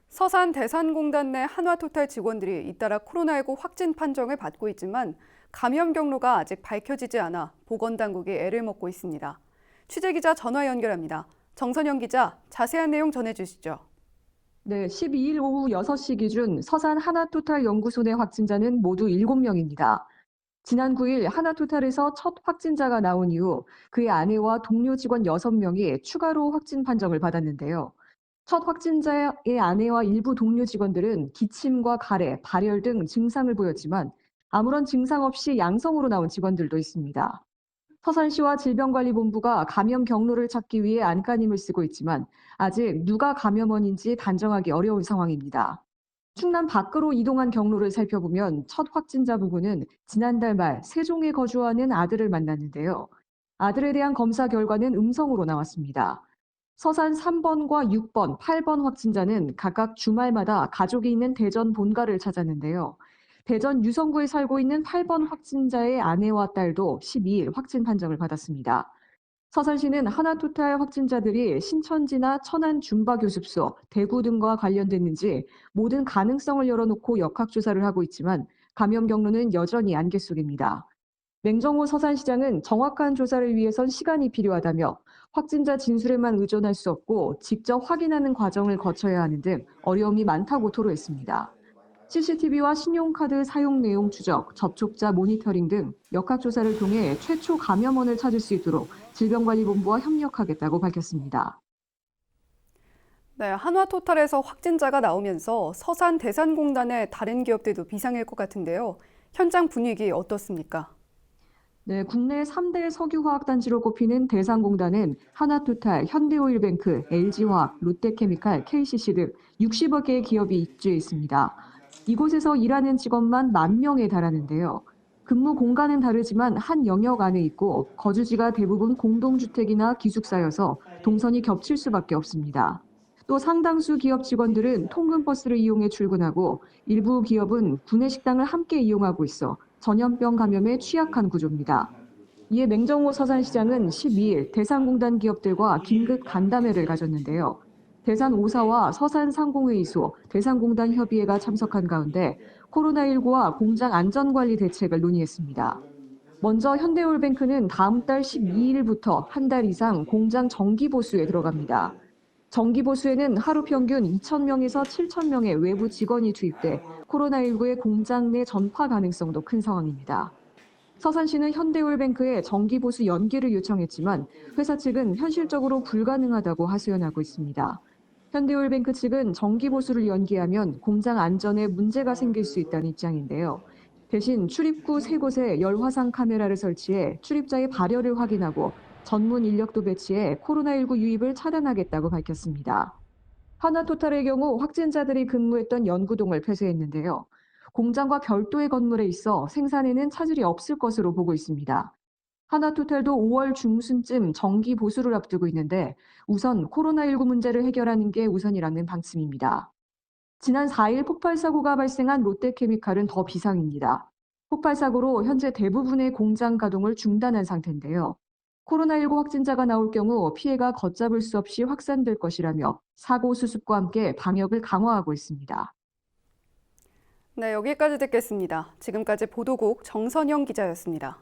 서산 대산공단 내 한화토탈 직원들이 잇따라 코로나19 확진 판정을 받고 있지만 감염 경로가 아직 밝혀지지 않아 보건당국이 애를 먹고 있습니다. 취재기자 전화 연결합니다. 정선영 기자, 자세한 내용 전해주시죠. 네, 12일 오후 6시 기준 서산 하나토탈 연구소 내 확진자는 모두 7명입니다. 지난 9일 하나토탈에서 첫 확진자가 나온 이후 그의 아내와 동료 직원 6명이 추가로 확진 판정을 받았는데요. 첫 확진자의 아내와 일부 동료 직원들은 기침과 가래, 발열 등 증상을 보였지만 아무런 증상 없이 양성으로 나온 직원들도 있습니다. 서산시와 질병관리본부가 감염 경로를 찾기 위해 안간힘을 쓰고 있지만 아직 누가 감염원인지 단정하기 어려운 상황입니다. 충남 밖으로 이동한 경로를 살펴보면 첫 확진자 부부는 지난달 말 세종에 거주하는 아들을 만났는데요. 아들에 대한 검사 결과는 음성으로 나왔습니다. 서산 3번과 6번, 8번 확진자는 각각 주말마다 가족이 있는 대전 본가를 찾았는데요. 대전 유성구에 살고 있는 8번 확진자의 아내와 딸도 12일 확진 판정을 받았습니다. 서산시는 하나토탈 확진자들이 신천지나 천안 줌바교습소, 대구 등과 관련됐는지 모든 가능성을 열어놓고 역학조사를 하고 있지만 감염 경로는 여전히 안개 속입니다. 맹정호 서산시장은 정확한 조사를 위해선 시간이 필요하다며 확진자 진술에만 의존할 수 없고 직접 확인하는 과정을 거쳐야 하는 등 어려움이 많다고 토로했습니다. CCTV와 신용카드 사용 내용 추적, 접촉자 모니터링 등 역학조사를 통해 최초 감염원을 찾을 수 있도록 질병관리본부와 협력하겠다고 밝혔습니다. 네, 한화토탈에서 확진자가 나오면서 서산 대산공단의 다른 기업들도 비상일 것 같은데요. 현장 분위기 어떻습니까? 네, 국내 3대 석유화학단지로 꼽히는 대산공단은 하나토탈, 현대오일뱅크, LG화학, 롯데케미칼, KCC 등 60여 개의 기업이 입주해 있습니다. 이곳에서 일하는 직원만 10,000명에 달하는데요. 근무 공간은 다르지만 한 영역 안에 있고 거주지가 대부분 공동주택이나 기숙사여서 동선이 겹칠 수밖에 없습니다. 또 상당수 기업 직원들은 통근버스를 이용해 출근하고 일부 기업은 구내식당을 함께 이용하고 있어 전염병 감염에 취약한 구조입니다. 이에 맹정호 서산시장은 12일 대산공단 기업들과 긴급 간담회를 가졌는데요. 대산 5사와 서산 상공회의소, 대산공단 협의회가 참석한 가운데 코로나19와 공장 안전관리 대책을 논의했습니다. 먼저 현대올뱅크는 다음 달 12일부터 한 달 이상 공장 정기보수에 들어갑니다. 정기보수에는 하루 평균 2,000명에서 7,000명의 외부 직원이 투입돼 코로나19의 공장 내 전파 가능성도 큰 상황입니다. 서산시는 현대올뱅크에 정기보수 연기를 요청했지만 회사 측은 현실적으로 불가능하다고 하소연하고 있습니다. 현대올뱅크 측은 정기보수를 연기하면 공장 안전에 문제가 생길 수 있다는 입장인데요. 대신 출입구 3곳에 열화상 카메라를 설치해 출입자의 발열을 확인하고 전문 인력도 배치해 코로나19 유입을 차단하겠다고 밝혔습니다. 하나토탈의 경우 확진자들이 근무했던 연구동을 폐쇄했는데요. 공장과 별도의 건물에 있어 생산에는 차질이 없을 것으로 보고 있습니다. 하나토탈도 5월 중순쯤 정기 보수를 앞두고 있는데 우선 코로나19 문제를 해결하는 게 우선이라는 방침입니다. 지난 4일 폭발 사고가 발생한 롯데케미칼은 더 비상입니다. 폭발 사고로 현재 대부분의 공장 가동을 중단한 상태인데요. 코로나19 확진자가 나올 경우 피해가 걷잡을 수 없이 확산될 것이라며 사고 수습과 함께 방역을 강화하고 있습니다. 네, 여기까지 듣겠습니다. 지금까지 보도국 정선영 기자였습니다.